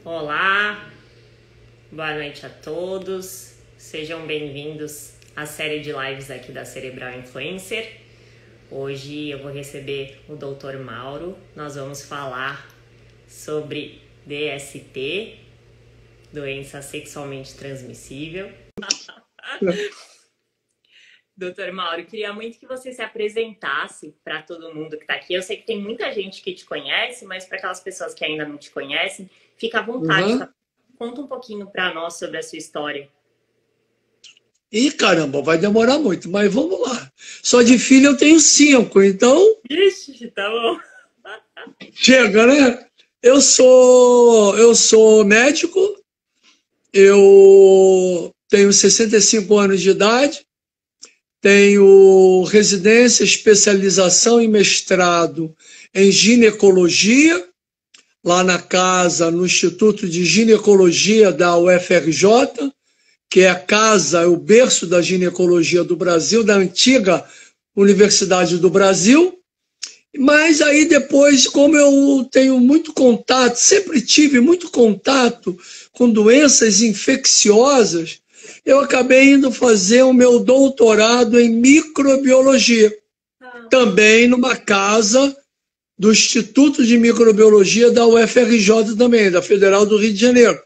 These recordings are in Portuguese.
Olá, boa noite a todos. Sejam bem-vindos à série de lives aqui da Cerebral Influencer. Hoje eu vou receber o Dr. Mauro. Nós vamos falar sobre DST, doença sexualmente transmissível. Doutor Mauro, queria muito que você se apresentasse para todo mundo que está aqui. Eu sei que tem muita gente que te conhece, mas para aquelas pessoas que ainda não te conhecem, fica à vontade. Tá? Conta um pouquinho para nós sobre a sua história. Ih, caramba, vai demorar muito, mas vamos lá. Só de filho eu tenho 5, então... Ixi, tá bom. Chega, né? Eu sou médico, eu tenho 65 anos de idade, tenho residência, especialização e mestrado em ginecologia, lá na casa, no Instituto de Ginecologia da UFRJ, que é a casa, é o berço da ginecologia do Brasil, da antiga Universidade do Brasil. Mas aí depois, como eu tenho muito contato, sempre tive muito contato com doenças infecciosas, eu acabei indo fazer o meu doutorado em microbiologia, também numa casa do Instituto de Microbiologia da UFRJ também, da Federal do Rio de Janeiro.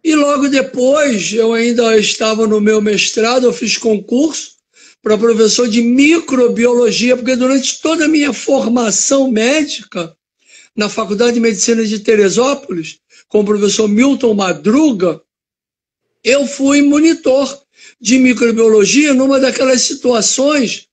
E logo depois, eu ainda estava no meu mestrado, eu fiz concurso para professor de microbiologia, porque durante toda a minha formação médica, na Faculdade de Medicina de Teresópolis, com o professor Milton Madruga, eu fui monitor de microbiologia numa daquelas situações.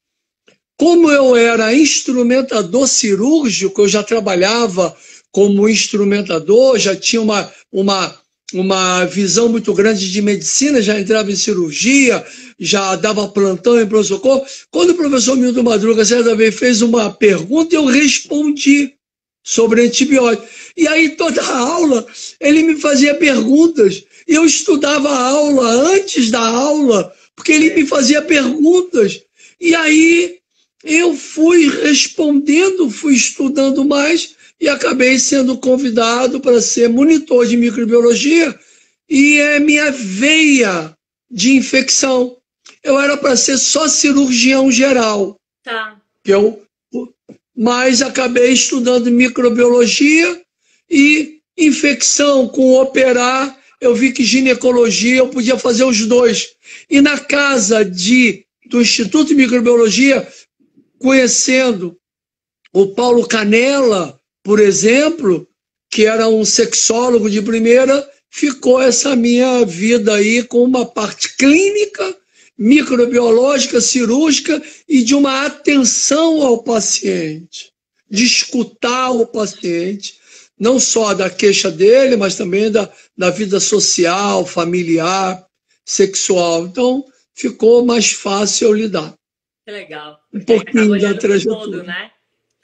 Como eu era instrumentador cirúrgico, eu já trabalhava como instrumentador, já tinha uma visão muito grande de medicina, já entrava em cirurgia, já dava plantão em pronto-socorro. Quando o professor Milton Madruga certa vez fez uma pergunta, eu respondi sobre antibióticos. E aí toda a aula ele me fazia perguntas. Eu estudava a aula antes da aula, porque ele me fazia perguntas. E aí eu fui respondendo, fui estudando mais e acabei sendo convidado para ser monitor de microbiologia, e é minha veia de infecção. Eu era para ser só cirurgião geral, mas acabei estudando microbiologia e infecção com operar. Eu vi que ginecologia eu podia fazer os dois. E na casa do Instituto de Microbiologia, conhecendo o Paulo Canella, por exemplo, que era um sexólogo de primeira, ficou essa minha vida aí com uma parte clínica, microbiológica, cirúrgica e de uma atenção ao paciente, de escutar o paciente, não só da queixa dele, mas também da vida social, familiar, sexual. Então, ficou mais fácil eu lidar. Que legal. Um pouquinho da trajetória. Todo, né?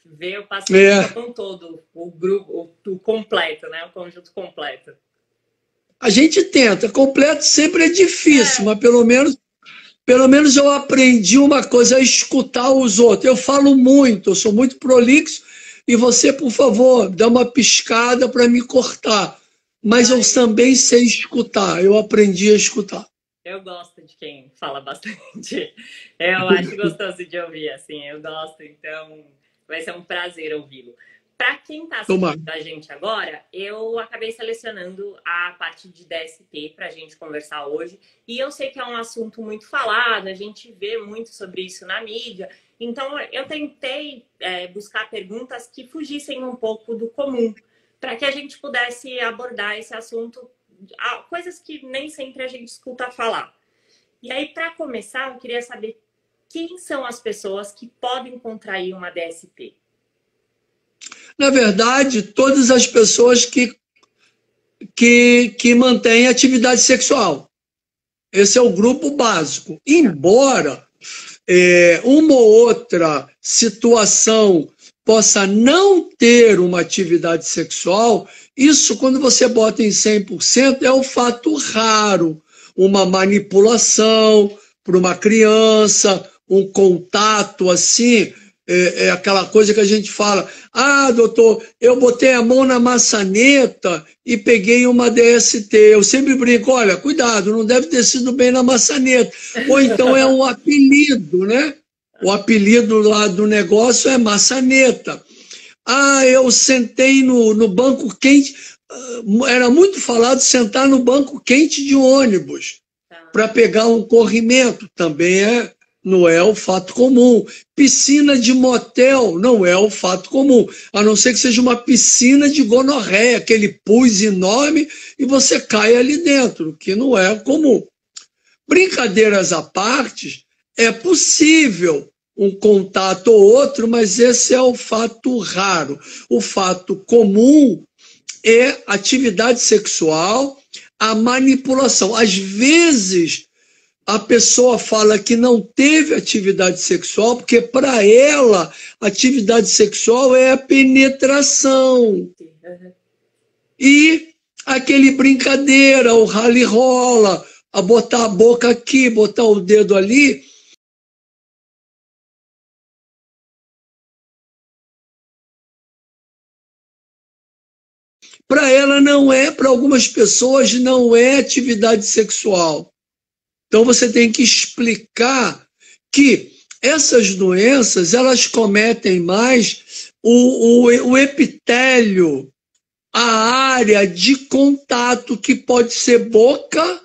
Ver o paciente como um todo, o grupo, o completo, né? O conjunto completo. A gente tenta. Completo sempre é difícil, mas pelo menos eu aprendi uma coisa, a escutar os outros. Eu falo muito, eu sou muito prolixo, e você, por favor, dá uma piscada para me cortar. Mas eu também sei escutar, eu aprendi a escutar. Eu gosto de quem fala bastante. Eu acho gostoso de ouvir, assim, eu gosto, então vai ser um prazer ouvi-lo. Para quem está assistindo a gente agora, eu acabei selecionando a parte de DST para a gente conversar hoje. E eu sei que é um assunto muito falado, a gente vê muito sobre isso na mídia. Então, eu tentei buscar perguntas que fugissem um pouco do comum, para que a gente pudesse abordar esse assunto, coisas que nem sempre a gente escuta falar. E aí, para começar, eu queria saber quem são as pessoas que podem contrair uma DST? Na verdade, todas as pessoas que mantêm atividade sexual. Esse é o grupo básico. Embora uma ou outra situação possa não ter uma atividade sexual, isso, quando você bota em 100%, é um fato raro. Uma manipulação para uma criança, um contato assim, é aquela coisa que a gente fala, ah, doutor, eu botei a mão na maçaneta e peguei uma DST. Eu sempre brinco, olha, cuidado, não deve ter sido bem na maçaneta. Ou então é um apelido, né? O apelido lá do negócio é maçaneta. Ah, eu sentei no banco quente. Era muito falado sentar no banco quente de ônibus para pegar um corrimento. Também não é o fato comum. Piscina de motel não é o fato comum, a não ser que seja uma piscina de gonorreia, aquele pus enorme e você cai ali dentro, que não é comum. Brincadeiras à parte, é possível um contato ou outro, mas esse é o fato raro. O fato comum é atividade sexual, a manipulação. Às vezes, a pessoa fala que não teve atividade sexual, porque para ela, atividade sexual é a penetração. E aquele brincadeira, o rally-rola, a botar a boca aqui, botar o dedo ali. Para ela não é, para algumas pessoas não é atividade sexual. Então você tem que explicar que essas doenças elas cometem mais o epitélio, a área de contato, que pode ser boca,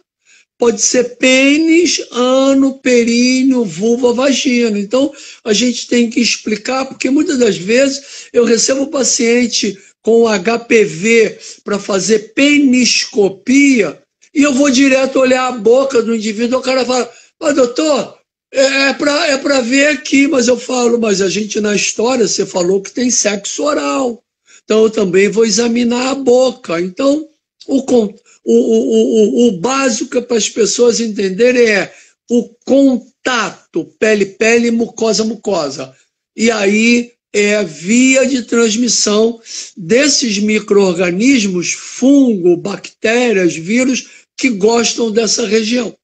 pode ser pênis, ano, períneo, vulva, vagina. Então a gente tem que explicar, porque muitas das vezes eu recebo paciente com HPV para fazer peniscopia, e eu vou direto olhar a boca do indivíduo, o cara fala, mas doutor, é para ver aqui, mas eu falo, mas a gente na história, você falou que tem sexo oral, então eu também vou examinar a boca. Então, o básico para as pessoas entenderem é o contato, pele-pele, mucosa-mucosa. E aí é a via de transmissão desses micro-organismos, fungo, bactérias, vírus, que gostam dessa região.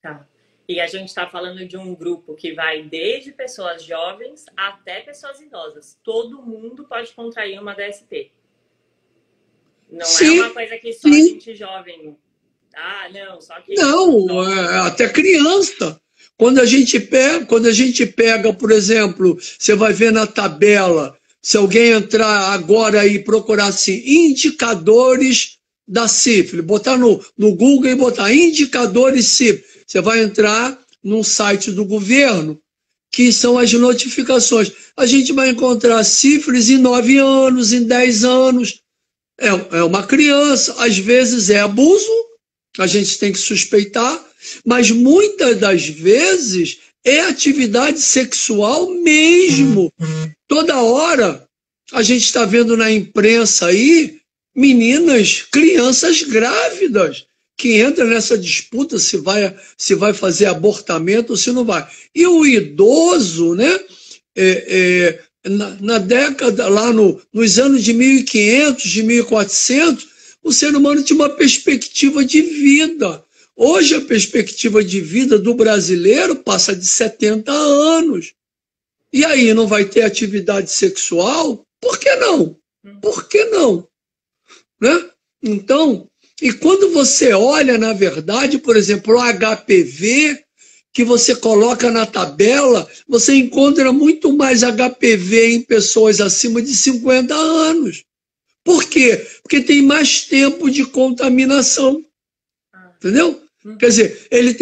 Tá. E a gente está falando de um grupo que vai desde pessoas jovens até pessoas idosas. Todo mundo pode contrair uma DST. Não é uma coisa que só a gente jovem... Ah, não, só que... Não, até criança. Quando a gente pega, por exemplo, você vai ver na tabela, se alguém entrar agora e procurar assim, indicadores da sífilis, botar no Google e botar indicadores sífilis, você vai entrar num site do governo, que são as notificações. A gente vai encontrar sífilis em 9 anos, em 10 anos. É uma criança, às vezes é abuso, a gente tem que suspeitar, mas muitas das vezes é atividade sexual mesmo. Toda hora a gente está vendo na imprensa aí meninas, crianças grávidas, que entram nessa disputa se vai fazer abortamento ou se não vai. E o idoso, né, na década, lá nos anos de 1500, de 1400, o ser humano tinha uma perspectiva de vida. Hoje a perspectiva de vida do brasileiro passa de 70 anos. E aí não vai ter atividade sexual? Por que não? Por que não? Né? Então, e quando você olha, na verdade, por exemplo, o HPV, que você coloca na tabela, você encontra muito mais HPV em pessoas acima de 50 anos. Por quê? Porque tem mais tempo de contaminação. Entendeu? Quer dizer, ela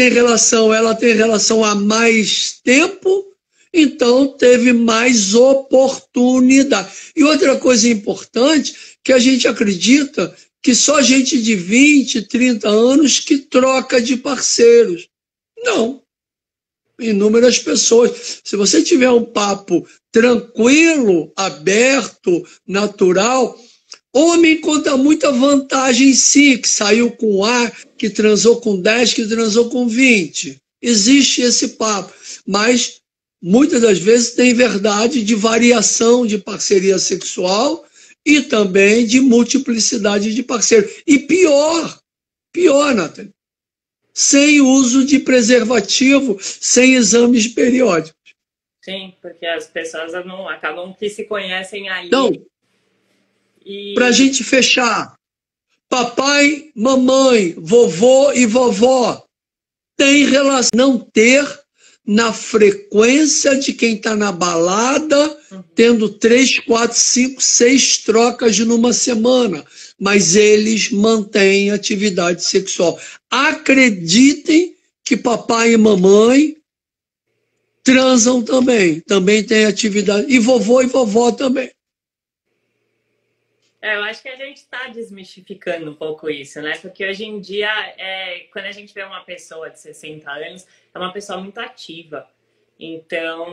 tem relação há mais tempo, então teve mais oportunidade. E outra coisa importante, que a gente acredita que só gente de 20, 30 anos que troca de parceiros. Não. Inúmeras pessoas. Se você tiver um papo tranquilo, aberto, natural, homem conta muita vantagem sim, que saiu com A, que transou com 10, que transou com 20. Existe esse papo, mas muitas das vezes tem verdade de variação de parceria sexual e também de multiplicidade de parceiros. E pior, Nathalie, sem uso de preservativo, sem exames periódicos. Sim, porque as pessoas não acabam que se conhecem ali. Então, para a gente fechar, papai, mamãe, vovô e vovó tem relação não ter na frequência de quem está na balada, tendo 3, 4, 5, 6 trocas numa semana, mas eles mantêm atividade sexual. Acreditem que papai e mamãe transam também tem atividade, e vovô e vovó também. Eu acho que a gente está desmistificando um pouco isso, né? Porque hoje em dia, quando a gente vê uma pessoa de 60 anos, é uma pessoa muito ativa. Então,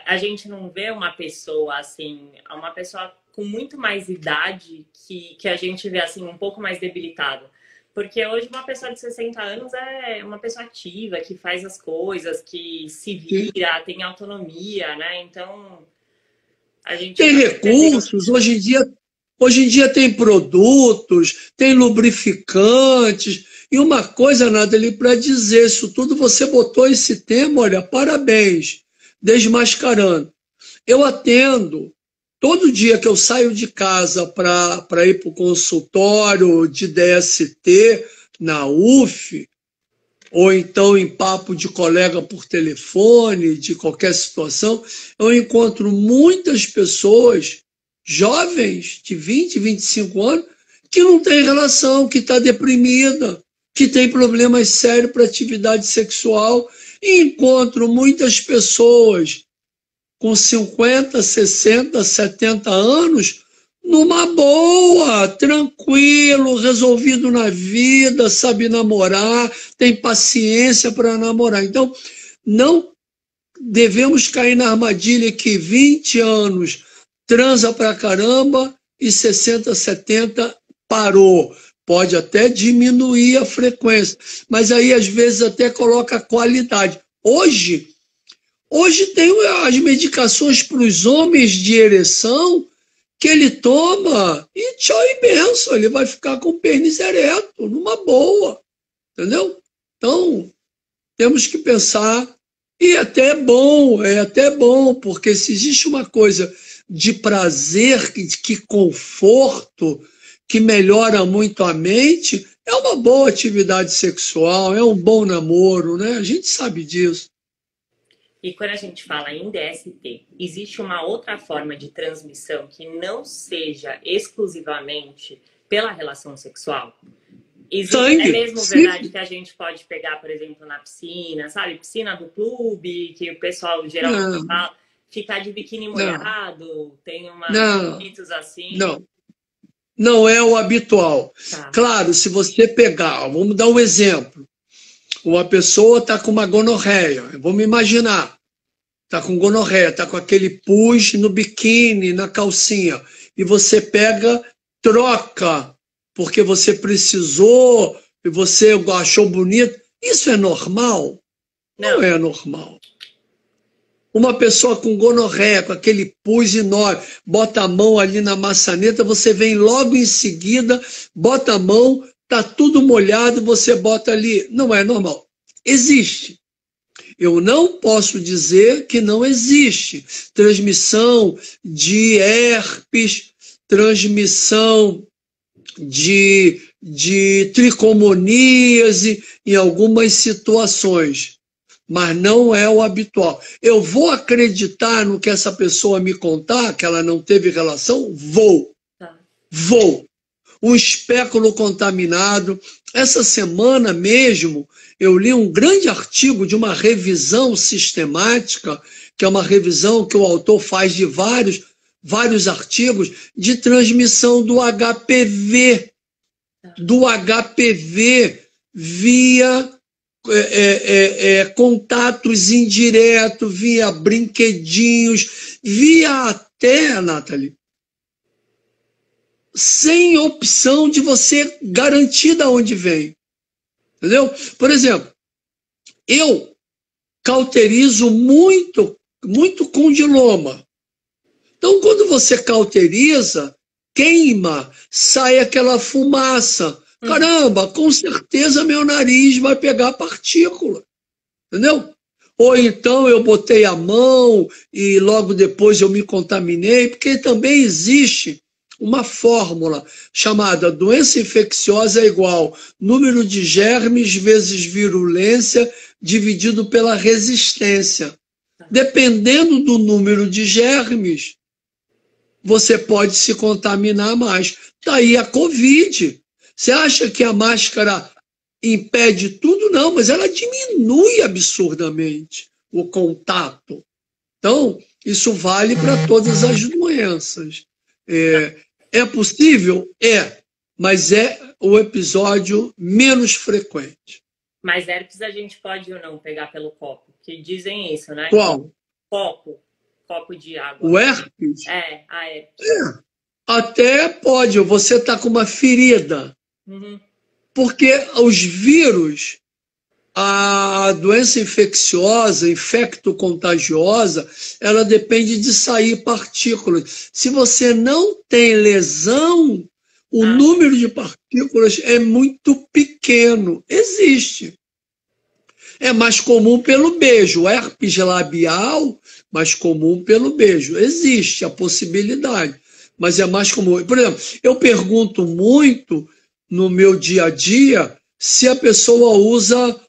a gente não vê uma pessoa assim, uma pessoa com muito mais idade que a gente vê assim, um pouco mais debilitada. Porque hoje uma pessoa de 60 anos é uma pessoa ativa, que faz as coisas, que se vira, tem autonomia, né? Então, a gente tem recursos, hoje em dia tem produtos, tem lubrificantes. E uma coisa, Nathalie, para dizer isso tudo, você botou esse tema, olha, parabéns, desmascarando. Eu atendo, todo dia que eu saio de casa para ir para o consultório de DST na UF, ou então em papo de colega por telefone, de qualquer situação, eu encontro muitas pessoas jovens de 20, 25 anos que não têm relação, que está deprimida, que tem problemas sérios para atividade sexual. E encontro muitas pessoas com 50, 60, 70 anos numa boa, tranquilo, resolvido na vida, sabe namorar, tem paciência para namorar. Então, não devemos cair na armadilha que 20 anos transa pra caramba e 60, 70 parou. Pode até diminuir a frequência, mas aí às vezes até coloca a qualidade. Hoje tem as medicações para os homens de ereção que ele toma e tchau e benção, ele vai ficar com o pênis ereto, numa boa, entendeu? Então, temos que pensar, e é até bom, porque se existe uma coisa de prazer, que conforto, que melhora muito a mente, é uma boa atividade sexual, é um bom namoro, né? A gente sabe disso. E quando a gente fala em DST, existe uma outra forma de transmissão que não seja exclusivamente pela relação sexual? Sangue. É mesmo verdade que a gente pode pegar, por exemplo, na piscina, sabe? Piscina do clube, que o pessoal geralmente fala, ficar de biquíni molhado, tem mitos assim. Não é o habitual. Tá. Claro, se você pegar, vamos dar um exemplo. Uma pessoa está com uma gonorreia, vamos imaginar, está com gonorreia, está com aquele pus no biquíni, na calcinha, e você pega, troca, porque você precisou, e você achou bonito. Isso é normal? Não é normal. Uma pessoa com gonorreia, com aquele pus enorme, bota a mão ali na maçaneta, você vem logo em seguida, bota a mão, está tudo molhado, você bota ali. Não é normal. Existe. Eu não posso dizer que não existe transmissão de herpes, transmissão de tricomoníase em algumas situações, mas não é o habitual. Eu vou acreditar no que essa pessoa me contar, que ela não teve relação? Vou. Um espéculo contaminado. Essa semana mesmo, eu li um grande artigo de uma revisão sistemática, que é uma revisão que o autor faz de vários artigos, de transmissão do HPV. Do HPV via contatos indiretos, via brinquedinhos, via até, Nathalie, sem opção de você garantir de onde vem. Entendeu? Por exemplo, eu cauterizo muito condiloma. Então, quando você cauteriza, queima, sai aquela fumaça. Caramba, com certeza meu nariz vai pegar partícula. Entendeu? ou então eu botei a mão e logo depois eu me contaminei, porque também existe uma fórmula chamada doença infecciosa é igual número de germes vezes virulência dividido pela resistência. Dependendo do número de germes, você pode se contaminar mais. Daí a Covid. Você acha que a máscara impede tudo? Não, mas ela diminui absurdamente o contato. Então, isso vale para todas as doenças. É possível? É, mas é o episódio menos frequente. Mas herpes a gente pode ou não pegar pelo copo? Que dizem isso, né? Qual? Copo de água. O herpes? A herpes. Até pode, você está com uma ferida. Uhum. Porque os vírus, a doença infecciosa, infecto-contagiosa, ela depende de sair partículas. Se você não tem lesão, o número de partículas é muito pequeno. Existe. É mais comum pelo beijo. O herpes labial, mais comum pelo beijo. Existe a possibilidade, mas é mais comum. Por exemplo, eu pergunto muito no meu dia a dia se a pessoa usa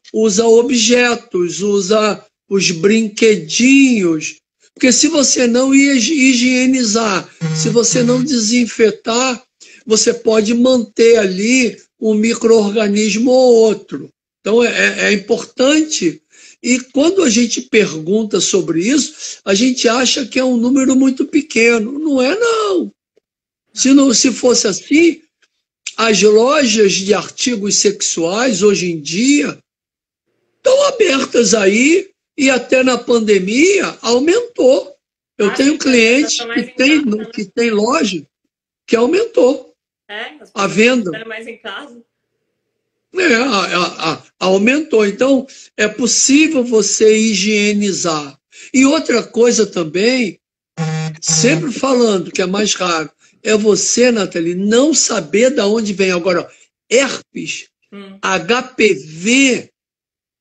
objetos, usa os brinquedinhos. Porque se você não higienizar, se você não desinfetar, você pode manter ali um micro-organismo ou outro. Então é importante. E quando a gente pergunta sobre isso, a gente acha que é um número muito pequeno. Não é, não. Se fosse assim, as lojas de artigos sexuais, hoje em dia, estão abertas aí e até na pandemia aumentou. Eu tenho clientes que tem loja que aumentou a venda. Mais em casa. Aumentou. Então, é possível você higienizar. E outra coisa também, sempre falando que é mais raro, é você, Nathalie, não saber de onde vem. Agora, herpes, HPV,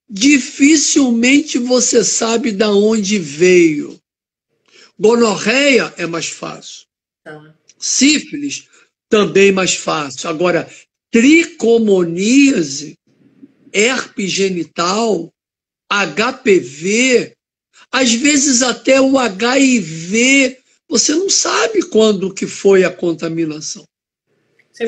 dificilmente você sabe de onde veio. Gonorreia é mais fácil. Sífilis, também mais fácil. Agora, tricomoníase, herpes genital, HPV, às vezes até o HIV, você não sabe quando que foi a contaminação.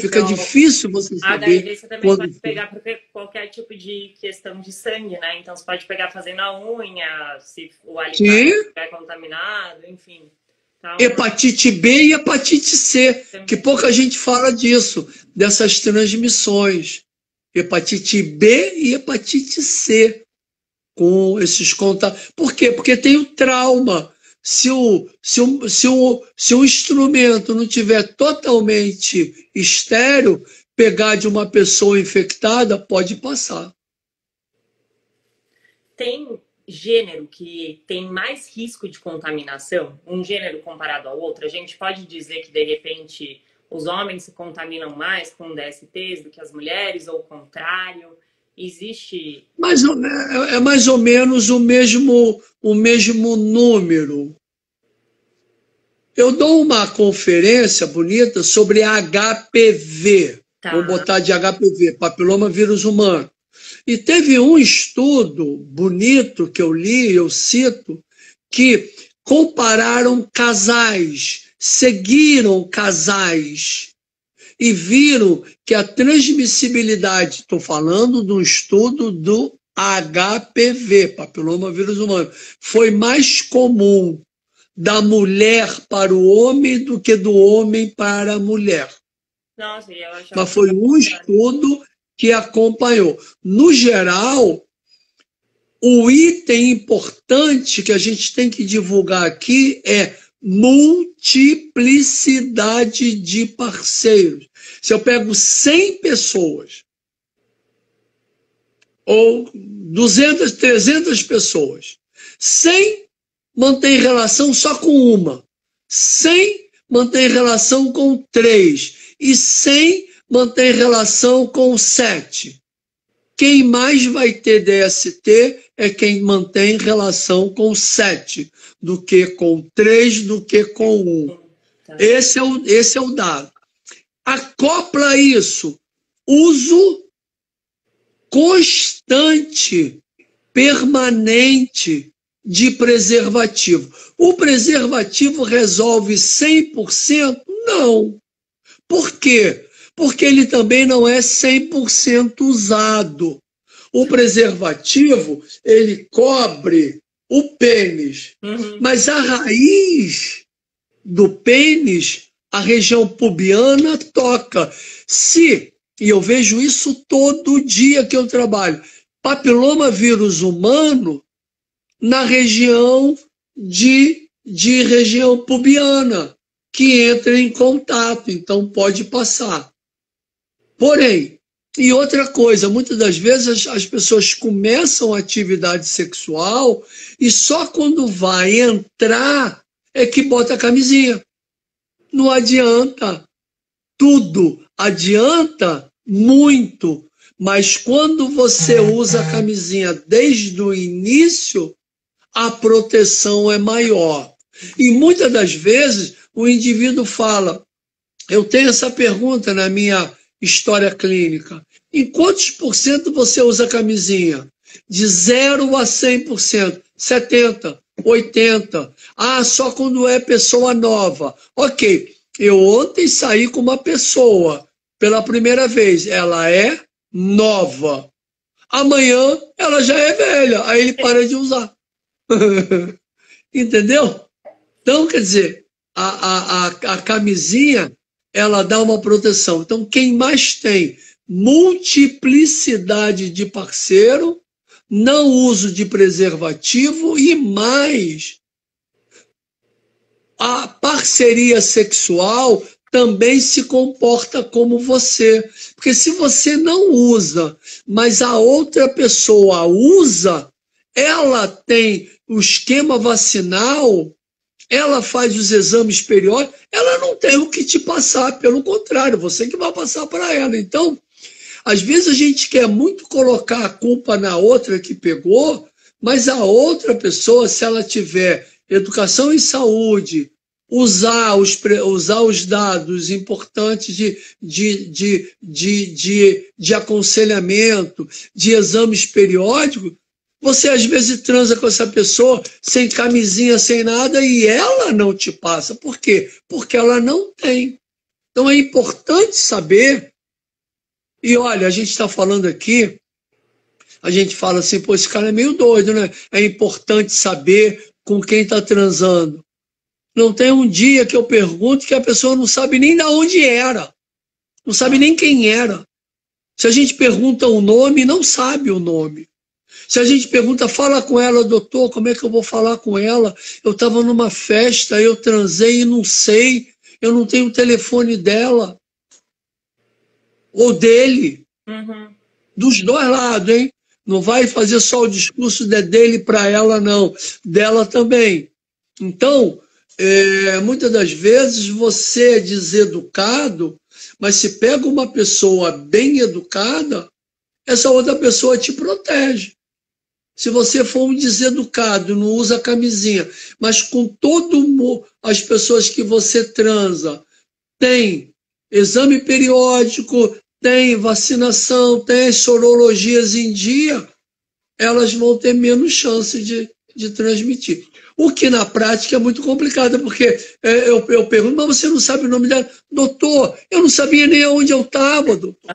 Fica difícil você saber. HIV você também pode pegar por qualquer tipo de questão de sangue, né? Então você pode pegar fazendo a unha, se o alicate estiver contaminado, enfim. Então, hepatite B e hepatite C, que pouca gente fala disso, dessas transmissões. Hepatite B e hepatite C, com esses contatos. Por quê? Porque tem o trauma. Se o instrumento não tiver totalmente estéril, pegar de uma pessoa infectada, pode passar. Tem gênero que tem mais risco de contaminação? Um gênero comparado ao outro? A gente pode dizer que, de repente, os homens se contaminam mais com DSTs do que as mulheres, ou o contrário? Existe... É mais ou menos o mesmo número. Eu dou uma conferência bonita sobre HPV. Vou botar de HPV, papiloma vírus humano. E teve um estudo bonito que eu li, eu cito, que compararam casais, seguiram casais e viram que a transmissibilidade, estou falando de um estudo do HPV, papiloma vírus humano, foi mais comum da mulher para o homem do que do homem para a mulher. Nossa, eu acho. Mas foi um estudo que acompanhou. No geral, o item importante que a gente tem que divulgar aqui é multiplicidade de parceiros. Se eu pego 100 pessoas, ou 200, 300 pessoas, 100 mantém relação só com uma, 100 mantém relação com 3 e 100 mantém relação com 7. Quem mais vai ter DST é quem mantém relação com 7, do que com 3, do que com 1. Esse é o dado. Acopla isso. Uso constante, permanente de preservativo. O preservativo resolve 100%? Não. Por quê? Porque ele também não é 100% usado. O preservativo, ele cobre o pênis, mas a raiz do pênis, a região pubiana, toca. E eu vejo isso todo dia que eu trabalho, papiloma vírus humano na região de região pubiana, que entra em contato, então pode passar. Porém, e outra coisa, muitas das vezes as pessoas começam a atividade sexual e só quando vai entrar é que bota a camisinha. Não adianta. Tudo adianta muito, mas quando você usa a camisinha desde o início, a proteção é maior. E muitas das vezes o indivíduo fala, eu tenho essa pergunta na minha história clínica, em quantos por cento você usa camisinha? De 0 a 100%, 70%, 80%. Ah, só quando é pessoa nova. Ok, eu ontem saí com uma pessoa pela primeira vez, ela é nova. Amanhã ela já é velha, aí ele para de usar. Entendeu? Então, quer dizer, a camisinha, ela dá uma proteção. Então, quem mais tem multiplicidade de parceiro, não uso de preservativo e mais, a parceria sexual também se comporta como você. Porque se você não usa, mas a outra pessoa usa, ela tem o esquema vacinal, ela faz os exames periódicos, ela não tem o que te passar, pelo contrário, você que vai passar para ela. Então, às vezes a gente quer muito colocar a culpa na outra que pegou, mas a outra pessoa, se ela tiver educação em saúde, usar os dados importantes de aconselhamento, de exames periódicos, você às vezes transa com essa pessoa sem camisinha, sem nada, e ela não te passa. Por quê? Porque ela não tem. Então é importante saber. E olha, a gente está falando aqui, a gente fala assim, pô, esse cara é meio doido, né? É importante saber com quem está transando. Não tem um dia que eu pergunto que a pessoa não sabe nem de onde era. Não sabe nem quem era. Se a gente pergunta o nome, não sabe o nome. Se a gente pergunta, fala com ela, doutor, como é que eu vou falar com ela? Eu estava numa festa, eu transei e não sei, eu não tenho o telefone dela. Ou dele. Dos dois lados, hein? Não vai fazer só o discurso dele para ela, não. Dela também. Então, muitas das vezes você é deseducado, mas se pega uma pessoa bem educada, essa outra pessoa te protege. Se você for um deseducado, não usa camisinha, mas com todo as pessoas que você transa, tem exame periódico, tem vacinação, tem as sorologias em dia, elas vão ter menos chance de transmitir. O que na prática é muito complicado, porque eu pergunto, mas você não sabe o nome dela? Doutor, eu não sabia nem onde eu estava, doutor.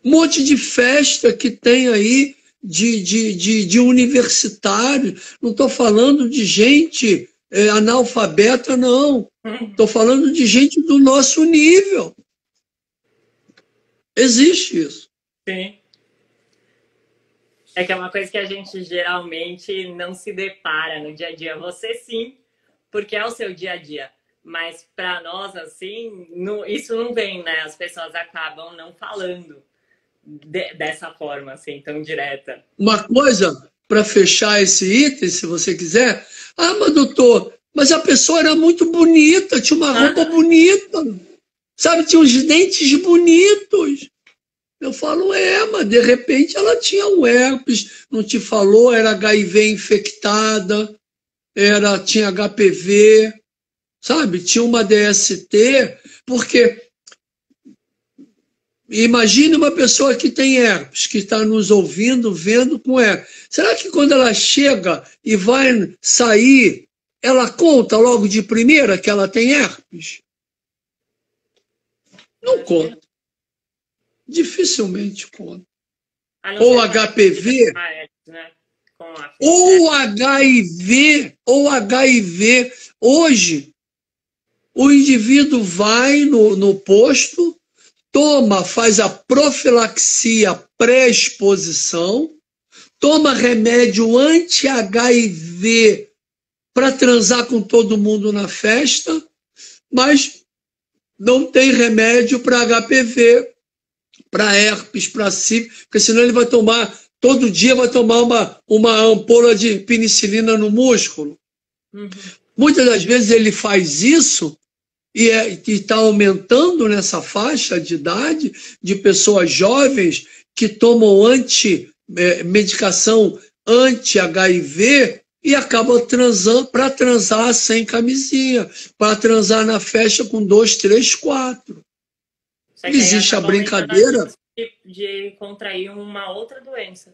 Um monte de festa que tem aí, de universitário, não estou falando de gente analfabeta, não. Estou falando de gente do nosso nível. Existe isso. Sim. É que é uma coisa que a gente geralmente não se depara no dia a dia. Você sim, porque é o seu dia a dia. Mas para nós, assim, isso não vem, né? As pessoas acabam não falando dessa forma, assim, tão direta. Uma coisa, para fechar esse item, se você quiser. Ah, mas doutor, mas a pessoa era muito bonita, tinha uma roupa bonita. Sabe, tinha uns dentes bonitos. Eu falo, mas de repente ela tinha um herpes, não te falou, era HIV infectada, tinha HPV, sabe? Tinha uma DST, porque imagine uma pessoa que tem herpes, que está nos ouvindo, vendo com herpes. Será que quando ela chega e vai sair, ela conta logo de primeira que ela tem herpes? Não conta. Dificilmente conta. Ou HPV, né? ou HIV. Hoje, o indivíduo vai no posto, faz a profilaxia pré-exposição, toma remédio anti-HIV para transar com todo mundo na festa, mas não tem remédio para HPV, para herpes, para sífilis, porque senão ele vai tomar, todo dia vai tomar uma ampola de penicilina no músculo. Uhum. Muitas das vezes ele faz isso e está aumentando nessa faixa de idade de pessoas jovens que tomam medicação anti-HIV e acabam transando para transar sem camisinha, para transar na festa com 2, 3, 4. Existe a brincadeira de contrair uma outra doença.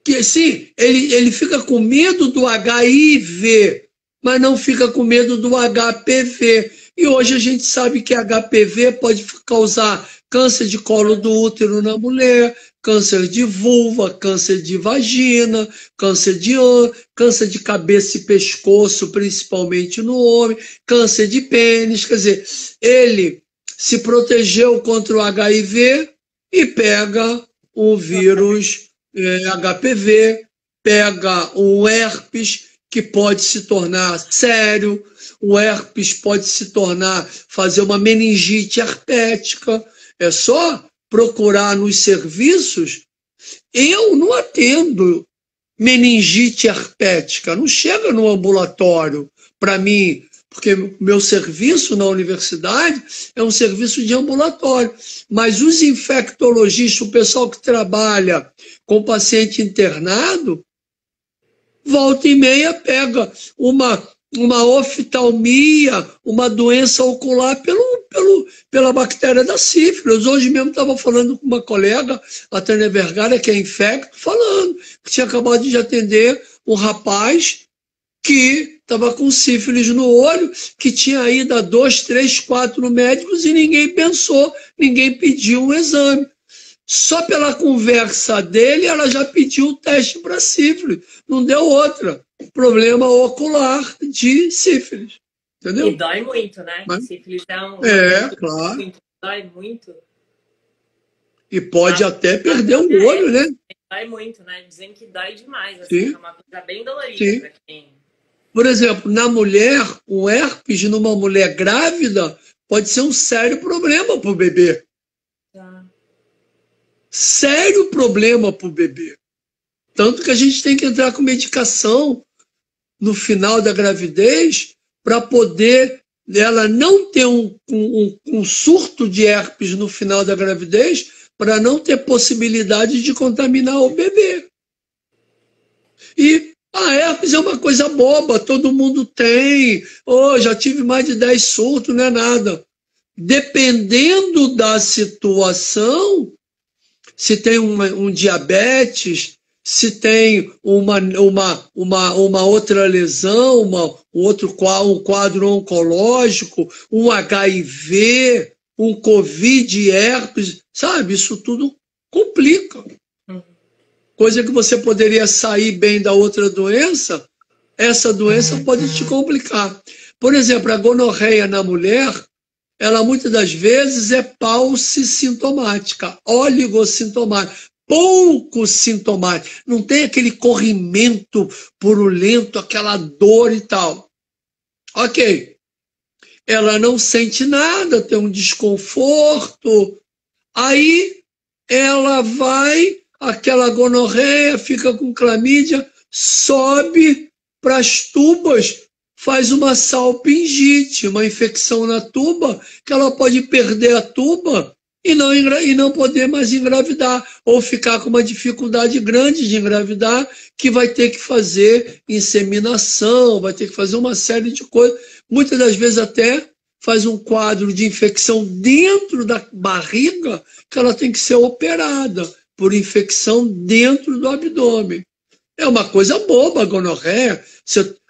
Que sim, ele fica com medo do HIV, mas não fica com medo do HPV. E hoje a gente sabe que HPV pode causar câncer de colo do útero na mulher, câncer de vulva, câncer de vagina, câncer de cabeça e pescoço, principalmente no homem, câncer de pênis. Quer dizer, ele se protegeu contra o HIV e pega um vírus HPV, pega um herpes que pode se tornar sério, o herpes pode se fazer uma meningite herpética. É só procurar nos serviços. Eu não atendo meningite herpética, não chega no ambulatório para mim, porque meu serviço na universidade é um serviço de ambulatório. Mas os infectologistas, o pessoal que trabalha com paciente internado, volta e meia pega uma oftalmia, uma doença ocular pela bactéria da sífilis. Hoje mesmo estava falando com uma colega, a Tânia Vergara, que é infecto, falando que tinha acabado de atender um rapaz que estava com sífilis no olho, que tinha ido a 2, 3, 4 médicos e ninguém pensou, ninguém pediu um exame. Só pela conversa dele, ela já pediu o teste para sífilis. Não deu outra. Problema ocular de sífilis. Entendeu? E dói muito, né? Mas, sífilis claro. Muito, dói muito. E pode até perder o olho, né? Dói muito, né? Dizem que dói demais. Assim, é uma coisa bem dolorida para quem... Por exemplo, na mulher, o herpes numa mulher grávida pode ser um sério problema para o bebê. Sério problema para o bebê. Tanto que a gente tem que entrar com medicação no final da gravidez para poder ela não ter um surto de herpes no final da gravidez, para não ter possibilidade de contaminar o bebê. E a herpes é uma coisa boba, todo mundo tem. Já tive mais de 10 surtos, não é nada. Dependendo da situação, se tem um diabetes, se tem uma outra lesão, um quadro oncológico, um HIV, um Covid, herpes, sabe? Isso tudo complica. Coisa que você poderia sair bem da outra doença, essa doença pode te complicar. Por exemplo, a gonorreia na mulher, ela muitas das vezes é paucissintomática, oligossintomática, pouco sintomática. Não tem aquele corrimento purulento, aquela dor e tal. Ok. Ela não sente nada, tem um desconforto. Aí ela vai, aquela gonorreia, fica com clamídia, sobe para as tubas, faz uma salpingite, uma infecção na tuba, que ela pode perder a tuba e não poder mais engravidar, ou ficar com uma dificuldade grande de engravidar, que vai ter que fazer inseminação, vai ter que fazer uma série de coisas, muitas das vezes até faz um quadro de infecção dentro da barriga, que ela tem que ser operada por infecção dentro do abdômen. É uma coisa boba a gonorreia.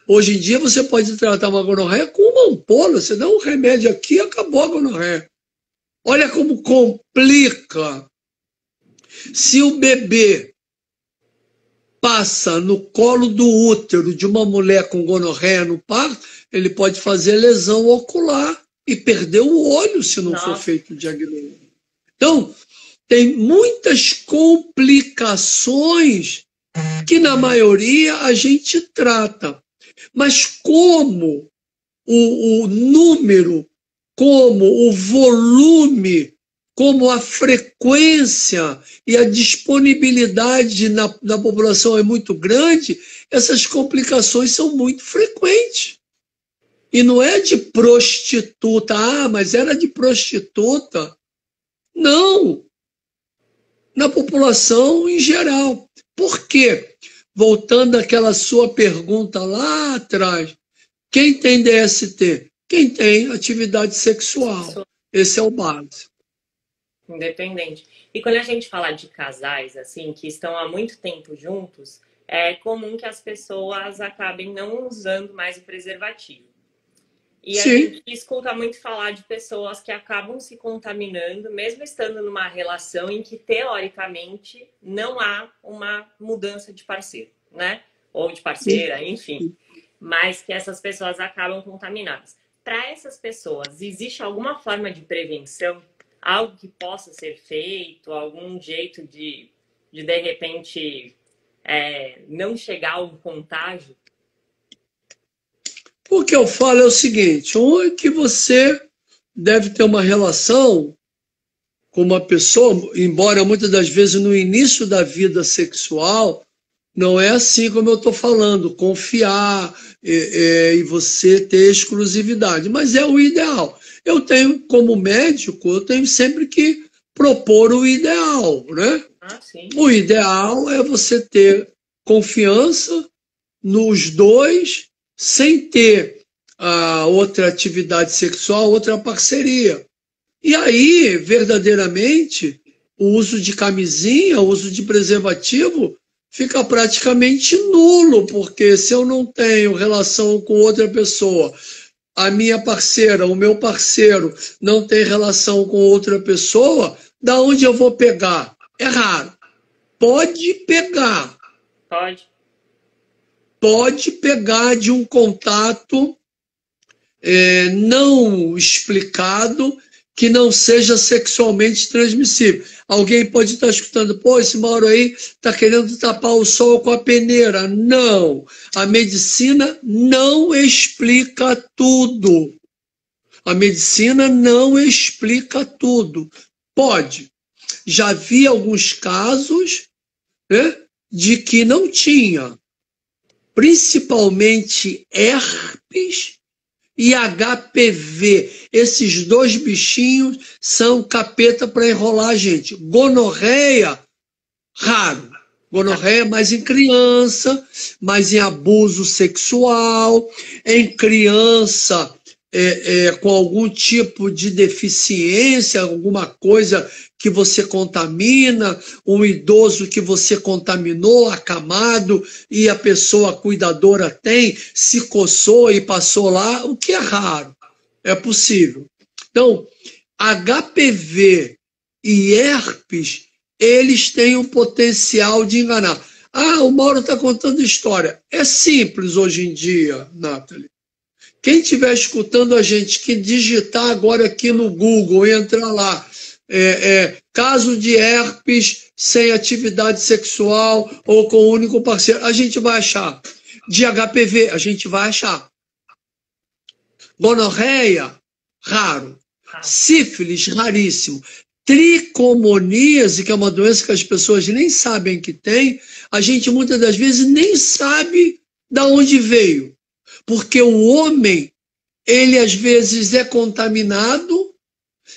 Hoje em dia você pode tratar uma gonorreia com uma ampola, você dá um remédio aqui e acabou a gonorreia. Olha como complica. Se o bebê passa no colo do útero de uma mulher com gonorreia no parto, ele pode fazer lesão ocular e perder o olho se não for feito o diagnóstico. Então, tem muitas complicações que, na maioria, a gente trata. Mas como o número, como o volume, como a frequência e a disponibilidade na população é muito grande, essas complicações são muito frequentes. E não é de prostituta, mas era de prostituta. Não. Na população em geral. Por quê? Voltando àquela sua pergunta lá atrás, quem tem DST? Quem tem atividade sexual. Esse é o básico. Independente. E quando a gente fala de casais, assim, que estão há muito tempo juntos, é comum que as pessoas acabem não usando mais o preservativo. E a gente escuta muito falar de pessoas que acabam se contaminando, mesmo estando numa relação em que, teoricamente, não há uma mudança de parceiro, né? Ou de parceira, enfim. Mas que essas pessoas acabam contaminadas. Para essas pessoas, existe alguma forma de prevenção? Algo que possa ser feito? Algum jeito de repente, não chegar ao contágio? O que eu falo é o seguinte, um é que você deve ter uma relação com uma pessoa, embora muitas das vezes no início da vida sexual, não é assim como eu estou falando, confiar e você ter exclusividade, mas é o ideal. Eu tenho, como médico, eu tenho sempre que propor o ideal, né? O ideal é você ter confiança nos dois, sem ter outra atividade sexual, outra parceria. E aí, verdadeiramente, o uso de camisinha, o uso de preservativo fica praticamente nulo, porque se eu não tenho relação com outra pessoa, a minha parceira, o meu parceiro não tem relação com outra pessoa, da onde eu vou pegar? É raro. Pode pegar. Pode pegar de um contato não explicado que não seja sexualmente transmissível. Alguém pode estar escutando, esse Mauro aí está querendo tapar o sol com a peneira. Não, a medicina não explica tudo. A medicina não explica tudo. Pode. Já vi alguns casos, né, de que não tinha. Principalmente herpes e HPV. Esses dois bichinhos são capeta para enrolar a gente. Gonorreia, raro. Gonorreia mais em criança, mais em abuso sexual, em criança com algum tipo de deficiência, alguma coisa que você contamina, um idoso que você contaminou, acamado, e a pessoa cuidadora se coçou e passou lá, o que é raro, é possível. Então, HPV e herpes, eles têm um potencial de enganar. O Mauro está contando história. É simples hoje em dia, Nathalie. Quem estiver escutando a gente, que digitar agora aqui no Google, entra lá, caso de herpes sem atividade sexual ou com o único parceiro, a gente vai achar. De HPV, a gente vai achar. Gonorreia, raro. Sífilis, raríssimo. Tricomoníase, que é uma doença que as pessoas nem sabem que tem, a gente muitas das vezes nem sabe de onde veio. Porque o homem, ele às vezes é contaminado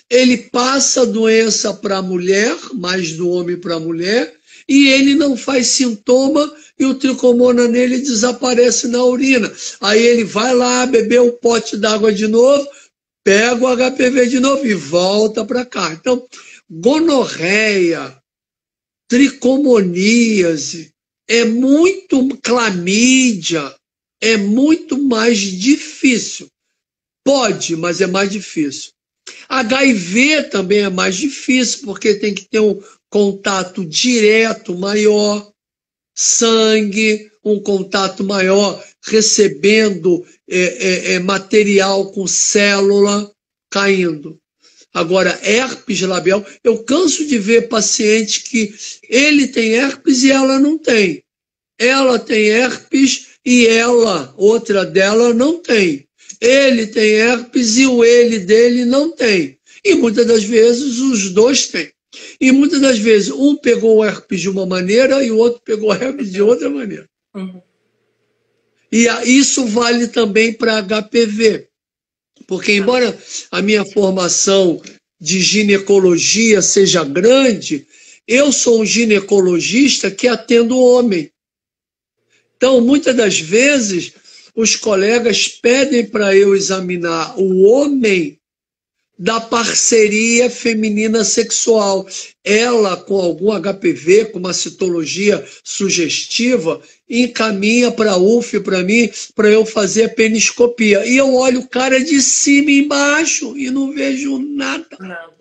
ele passa a doença para a mulher, mais do homem para a mulher, e ele não faz sintoma e o tricomona nele desaparece na urina. Aí ele vai lá beber o pote d'água de novo, pega o HPV de novo e volta para cá. Então, gonorreia, tricomoníase, clamídia, é muito mais difícil. Pode, mas é mais difícil. HIV também é mais difícil, porque tem que ter um contato direto maior, sangue, um contato maior, recebendo material com célula caindo. Agora, herpes labial, eu canso de ver paciente que ele tem herpes e ela não tem. Ela tem herpes e outra dela, não tem. Ele tem herpes e o ele dele não tem. E muitas das vezes os dois têm. E muitas das vezes um pegou o herpes de uma maneira e o outro pegou o herpes de outra maneira. Uhum. E isso vale também para HPV. Porque embora a minha formação de ginecologia seja grande, eu sou um ginecologista que atendo homem. Então, muitas das vezes, os colegas pedem para eu examinar o homem da parceria feminina sexual. Ela, com algum HPV, com uma citologia sugestiva, encaminha para a UF, para mim, para eu fazer a peniscopia. E eu olho o cara de cima e embaixo e não vejo nada. Não.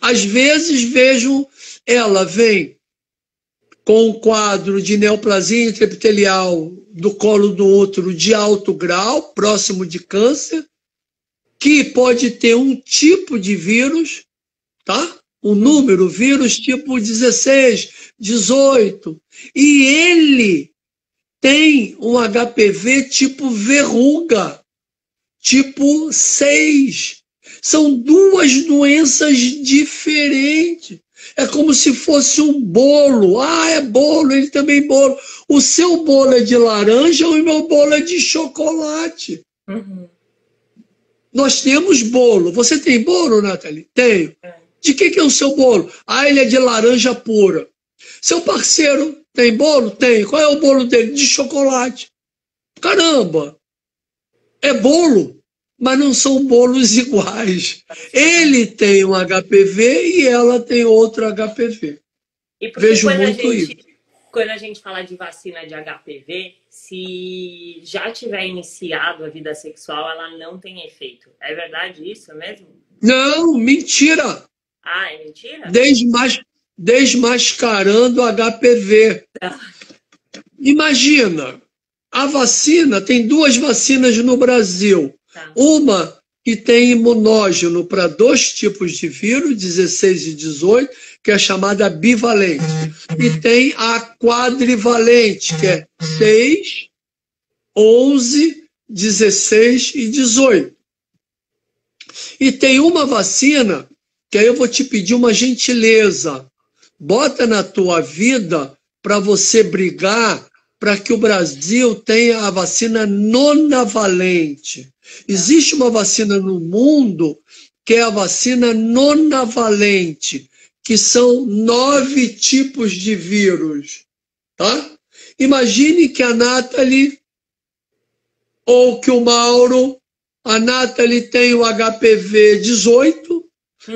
Às vezes vejo, ela vem com um quadro de neoplasia intraepitelial do colo do útero de alto grau, próximo de câncer, que pode ter um tipo de vírus, tá? Um número, vírus tipo 16, 18. E ele tem um HPV tipo verruga, tipo 6. São duas doenças diferentes. É como se fosse um bolo. Ah, é bolo, ele também bolo. O seu bolo é de laranja e o meu bolo é de chocolate. Uhum. Nós temos bolo. Você tem bolo, Nathalie? Tenho. De que é o seu bolo? Ah, ele é de laranja pura. Seu parceiro tem bolo? Tem. Qual é o bolo dele? De chocolate. Caramba! É bolo, mas não são bolos iguais. Ele tem um HPV e ela tem outro HPV. E vejo muito isso. Quando a gente fala de vacina de HPV, se já tiver iniciado a vida sexual, ela não tem efeito. É verdade isso mesmo? Não, mentira. Ah, é mentira? Desmascarando HPV. Imagina, a vacina, tem 2 vacinas no Brasil. Tá. Uma que tem imunógeno para 2 tipos de vírus, 16 e 18, que é chamada bivalente. E tem a quadrivalente, que é 6, 11, 16 e 18. E tem uma vacina, que aí eu vou te pedir uma gentileza. Bota na tua vida para você brigar para que o Brasil tenha a vacina nonavalente. Existe uma vacina no mundo que é a vacina nonavalente, que são 9 tipos de vírus. Tá? Imagine que a Nathalie ou que o Mauro, a Nathalie tem o HPV 18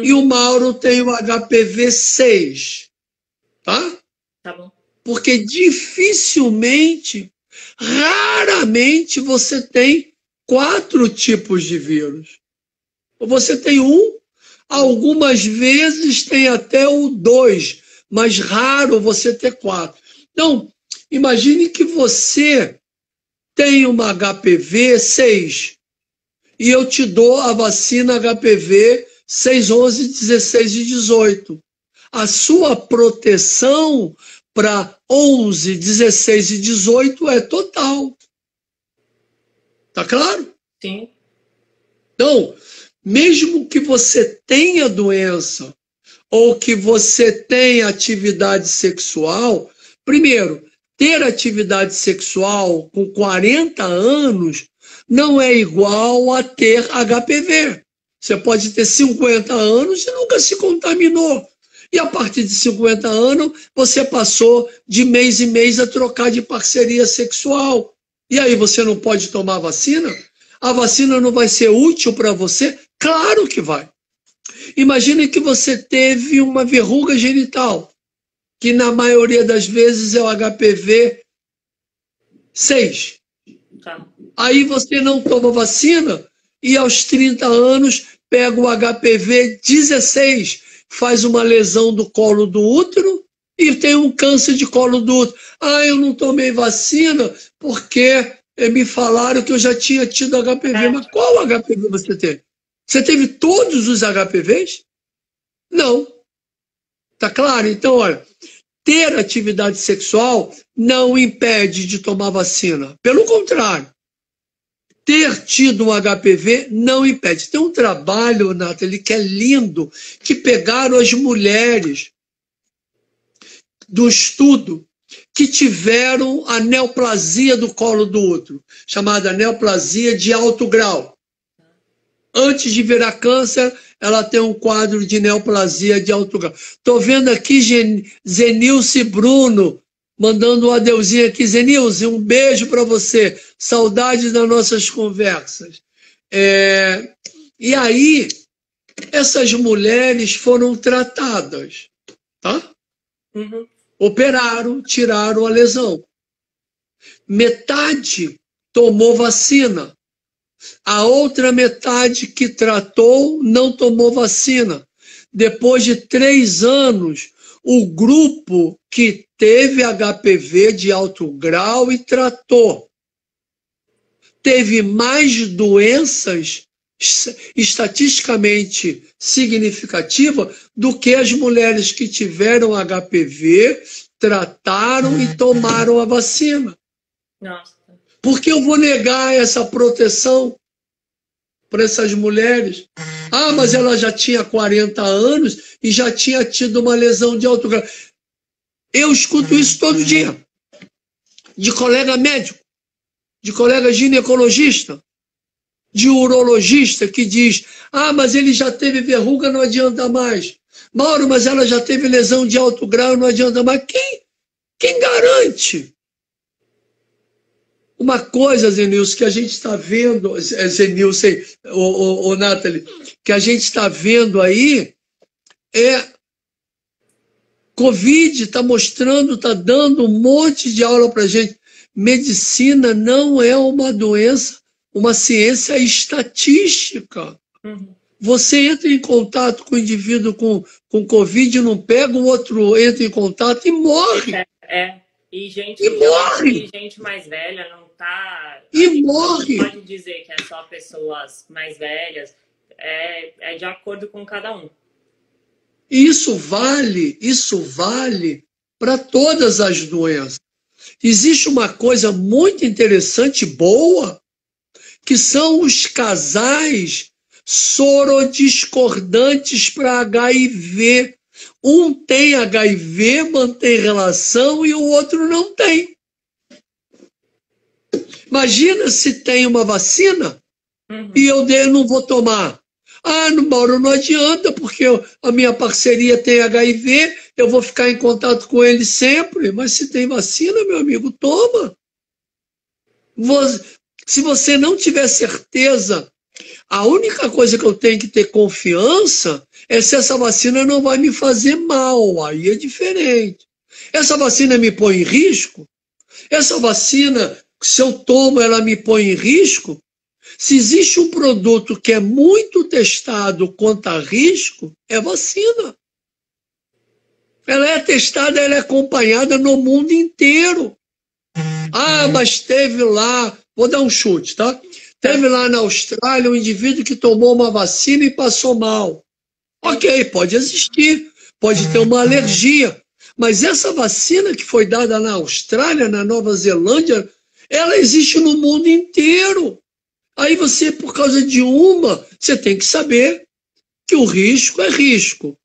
e o Mauro tem o HPV 6. Tá? Tá bom. Porque dificilmente, raramente você tem 4 tipos de vírus. Você tem um, algumas vezes tem até o 2, mas raro você ter 4. Então, imagine que você tem uma HPV 6 e eu te dou a vacina HPV 6, 11, 16 e 18. A sua proteção para 11, 16 e 18 é total. Tá claro? Sim. Então, mesmo que você tenha doença ou que você tenha atividade sexual, primeiro, ter atividade sexual com 40 anos não é igual a ter HPV. Você pode ter 50 anos e nunca se contaminou. E a partir de 50 anos, você passou de mês em mês a trocar de parceria sexual. E aí você não pode tomar vacina? A vacina não vai ser útil para você? Claro que vai. Imagine que você teve uma verruga genital, que na maioria das vezes é o HPV 6. Tá. Aí você não toma vacina e aos 30 anos pega o HPV 16, faz uma lesão do colo do útero e tem um câncer de colo do útero. Ah, eu não tomei vacina porque me falaram que eu já tinha tido HPV. Mas qual HPV você teve? Você teve todos os HPVs? Não. Tá claro? Então, olha, ter atividade sexual não impede de tomar vacina. Pelo contrário, ter tido um HPV não impede. Tem um trabalho, Nathalie, que é lindo, que pegaram as mulheres do estudo que tiveram a neoplasia do colo do útero, chamada neoplasia de alto grau. Antes de virar câncer, ela tem um quadro de neoplasia de alto grau. Estou vendo aqui Zenilce Bruno, mandando um adeuzinho aqui. Zenilce, um beijo para você. Saudades das nossas conversas. E aí, essas mulheres foram tratadas, tá? Uhum. Operaram, tiraram a lesão. Metade tomou vacina. A outra metade que tratou não tomou vacina. Depois de 3 anos, o grupo que teve HPV de alto grau e tratou teve mais doenças estatisticamente significativas do que as mulheres que tiveram HPV, trataram e tomaram a vacina. Nossa. Por que eu vou negar essa proteção para essas mulheres? Ah, mas ela já tinha 40 anos e já tinha tido uma lesão de alto grau. Eu escuto isso todo dia. De colega médico, de colega ginecologista, de urologista que diz: ah, mas ele já teve verruga, não adianta mais. Mauro, mas ela já teve lesão de alto grau, não adianta mais. Quem garante? Uma coisa, Zenilce, que a gente está vendo, Zenilce, Nathalie, que a gente está vendo aí é Covid está mostrando, está dando um monte de aula para a gente. Medicina não é uma doença, uma ciência estatística. Uhum. Você entra em contato com o indivíduo com Covid, não pega, o outro entra em contato e morre. E morre. Gente mais velha não tá. E morre. Não pode dizer que é só pessoas mais velhas. É de acordo com cada um. Isso vale para todas as doenças. Existe uma coisa muito interessante, boa, que são os casais sorodiscordantes para HIV. Um tem HIV, mantém relação, e o outro não tem. Imagina se tem uma vacina e eu não vou tomar. Ah, Mauro, não adianta, porque a minha parceria tem HIV, eu vou ficar em contato com ele sempre. Mas se tem vacina, meu amigo, toma. Se você não tiver certeza, a única coisa que eu tenho que ter confiança é se essa vacina não vai me fazer mal. Aí é diferente. Essa vacina me põe em risco? Essa vacina, se eu tomo, ela me põe em risco? Se existe um produto que é muito testado contra risco, é vacina. Ela é testada, ela é acompanhada no mundo inteiro. Ah, mas teve lá, vou dar um chute, tá? Teve lá na Austrália um indivíduo que tomou uma vacina e passou mal. Ok, pode existir, pode ter uma alergia. Mas essa vacina que foi dada na Austrália, na Nova Zelândia, ela existe no mundo inteiro. Aí você, por causa de uma, você tem que saber que o risco é risco.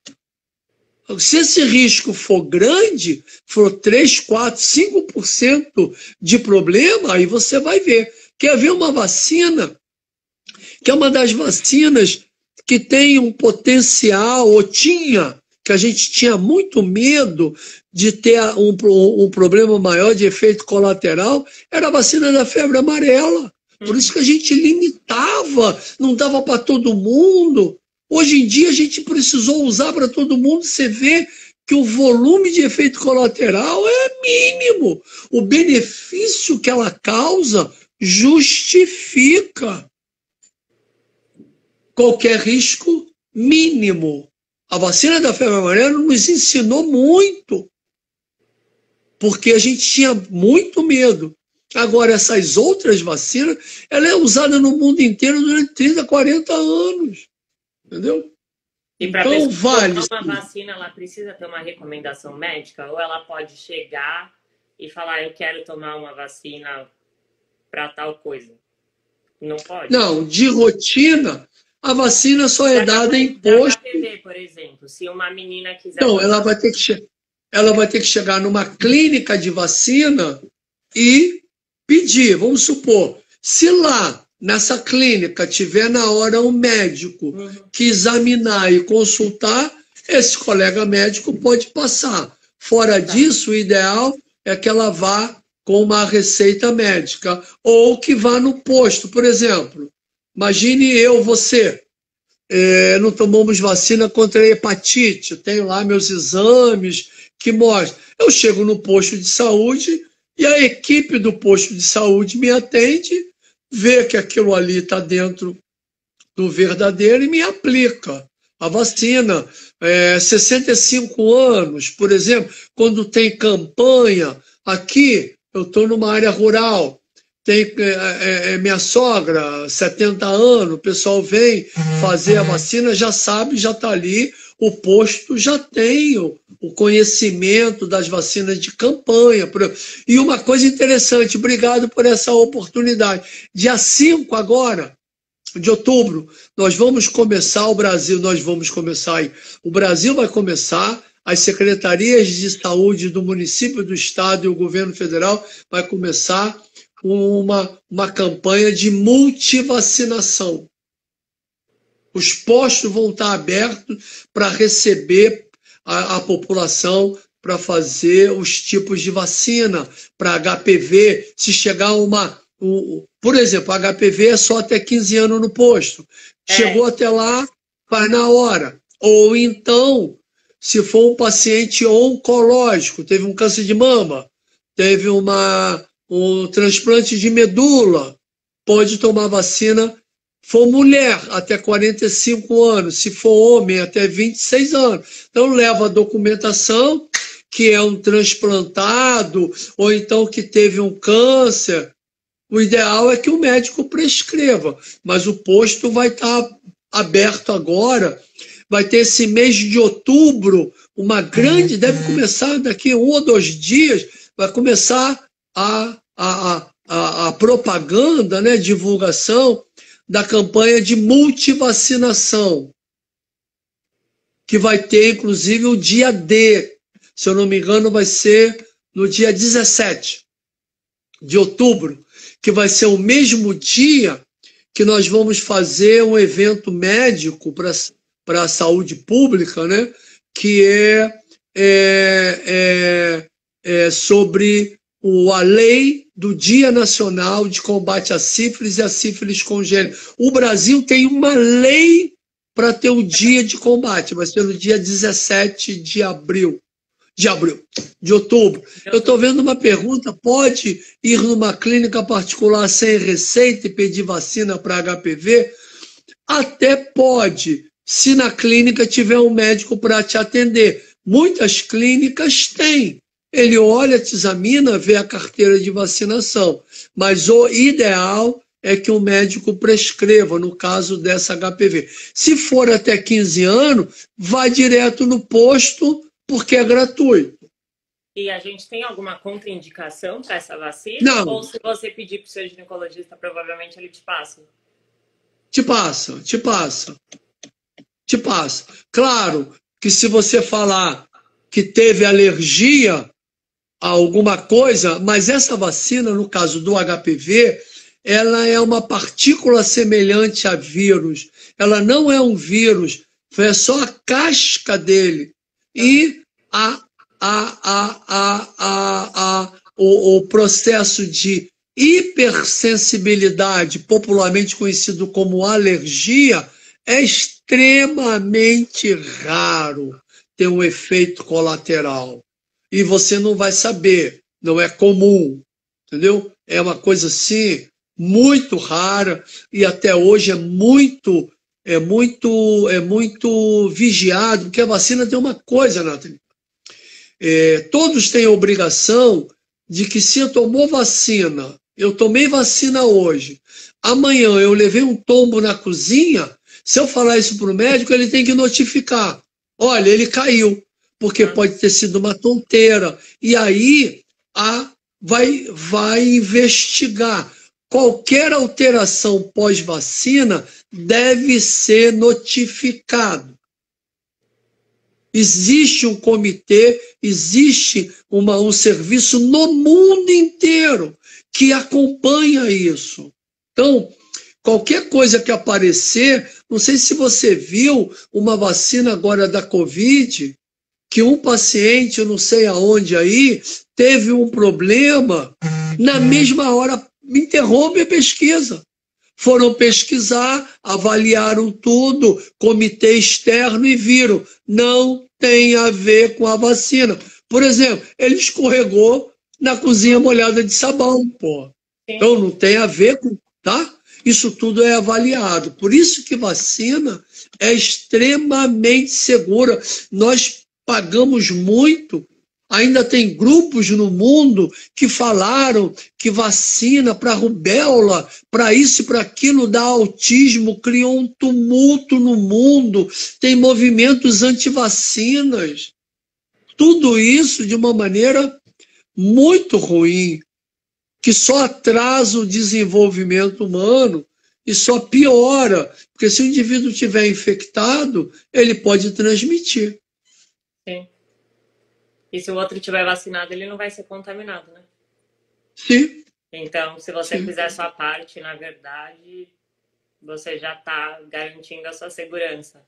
Se esse risco for grande, for 3, 4, 5% de problema, aí você vai ver. Quer ver uma vacina, que é uma das vacinas que tem um potencial, ou tinha, que a gente tinha muito medo de ter um problema maior de efeito colateral, era a vacina da febre amarela. Por isso que a gente limitava, não dava para todo mundo. Hoje em dia a gente precisou usar para todo mundo, você vê que o volume de efeito colateral é mínimo. O benefício que ela causa justifica qualquer risco mínimo. A vacina da febre amarela nos ensinou muito, porque a gente tinha muito medo. Agora, essas outras vacinas, ela é usada no mundo inteiro durante 30, 40 anos. Entendeu? E para então, vale. Uma vacina, ela precisa ter uma recomendação médica? Ou ela pode chegar e falar, eu quero tomar uma vacina para tal coisa? Não pode? Não, de rotina, a vacina só é dada em posto. HPV, por exemplo, se uma menina quiser... Não, ela vai ter que chegar numa clínica de vacina e pedir. Vamos supor, se lá nessa clínica tiver na hora um médico que examinar e consultar, esse colega médico pode passar. Fora disso, o ideal é que ela vá com uma receita médica ou que vá no posto. Por exemplo, imagine você, não tomamos vacina contra a hepatite, eu tenho lá meus exames que mostram. Eu chego no posto de saúde e a equipe do posto de saúde me atende, vê que aquilo ali está dentro do verdadeiro e me aplica a vacina. 65 anos, por exemplo, quando tem campanha, aqui eu estou numa área rural, tem minha sogra, 70 anos, o pessoal vem fazer a vacina, já sabe, já está ali, o posto já tem o conhecimento das vacinas de campanha. E uma coisa interessante, obrigado por essa oportunidade. Dia 5 agora, de outubro, nós vamos começar o Brasil vai começar, as secretarias de saúde do município, do estado e o governo federal vai começar uma campanha de multivacinação. Os postos vão estar abertos para receber a população para fazer os tipos de vacina, para HPV, se chegar por exemplo, HPV é só até 15 anos no posto. Chegou até lá, faz na hora. Ou então, se for um paciente oncológico, teve um câncer de mama, teve um transplante de medula, pode tomar vacina. For mulher, até 45 anos. Se for homem, até 26 anos. Então, leva a documentação, que é um transplantado, ou então que teve um câncer. O ideal é que o médico prescreva, mas o posto vai estar aberto agora. Vai ter esse mês de outubro, uma grande, deve começar daqui 1 ou 2 dias, vai começar a propaganda, né, divulgação da campanha de multivacinação, que vai ter, inclusive, o dia D. Se eu não me engano, vai ser no dia 17 de outubro, que vai ser o mesmo dia que nós vamos fazer um evento médico para a saúde pública, né? Que é sobre a lei do Dia Nacional de Combate à Sífilis e à Sífilis Congênita. O Brasil tem uma lei para ter o dia de combate, vai ser no dia 17 de outubro. Eu estou vendo uma pergunta, pode ir numa clínica particular sem receita e pedir vacina para HPV? Até pode, se na clínica tiver um médico para te atender. Muitas clínicas têm. Ele olha, te examina, vê a carteira de vacinação. Mas o ideal é que o médico prescreva, no caso dessa HPV. Se for até 15 anos, vai direto no posto, porque é gratuito. E a gente tem alguma contraindicação para essa vacina? Não. Ou se você pedir para o seu ginecologista, provavelmente ele te passa? Te passa. Claro que se você falar que teve alergia a alguma coisa, mas essa vacina, no caso do HPV, ela é uma partícula semelhante a vírus. Ela não é um vírus, é só a casca dele. E o processo de hipersensibilidade, popularmente conhecido como alergia, é extremamente raro ter um efeito colateral. E você não vai saber, não é comum, entendeu? É uma coisa assim, muito rara, e até hoje é muito vigiado, porque a vacina tem uma coisa, Nathalie. Todos têm a obrigação de que se eu tomou vacina, eu tomei vacina hoje, amanhã eu levei um tombo na cozinha, se eu falar isso para o médico, ele tem que notificar. Olha, ele caiu, porque pode ter sido uma tonteira. E aí vai investigar. Qualquer alteração pós-vacina deve ser notificado. Existe um comitê, existe um serviço no mundo inteiro que acompanha isso. Então, qualquer coisa que aparecer, não sei se você viu uma vacina agora da Covid, que um paciente, eu não sei aonde aí, teve um problema, na mesma hora interrompe a pesquisa. Foram pesquisar, avaliaram tudo, comitê externo e viram, não tem a ver com a vacina. Por exemplo, ele escorregou na cozinha molhada de sabão, pô. Então não tem a ver com, tá? Isso tudo é avaliado. Por isso que vacina é extremamente segura. Nós pagamos muito. Ainda tem grupos no mundo que falaram que vacina para rubéola, para isso e para aquilo, dá autismo, criou um tumulto no mundo, tem movimentos anti-vacinas. Tudo isso de uma maneira muito ruim, que só atrasa o desenvolvimento humano e só piora, porque se o indivíduo estiver infectado, ele pode transmitir. Sim. E se o outro estiver vacinado, ele não vai ser contaminado, né? Sim. Então, se você fizer a sua parte, na verdade, você já está garantindo a sua segurança.